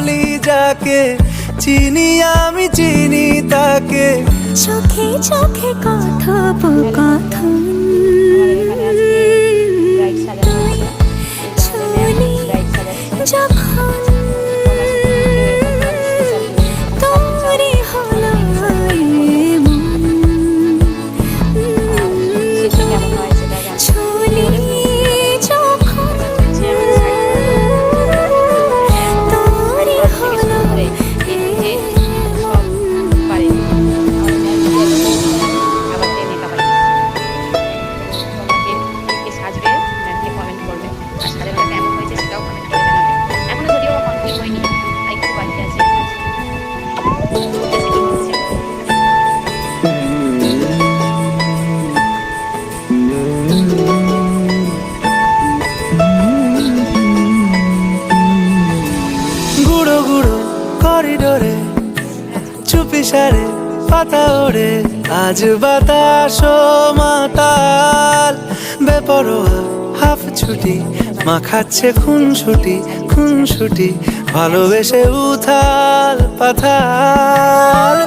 বলি যাকে, চিনি আমি চিনি তাকে। চোখে চোখে কথোপকথন, ছুলি যখন তোরে হলো এমন, ছুলি যখন তোরে হলো গুঁড়ো গুঁড়ো করিডোরে চুপি সারে পাতা ওড়ে, আজ বাতাস মাতাল বেপরোয়া হাফ ছুটি, মাখাচ্ছে খুনসুটি ভালোবেসে উথাল পাথাল।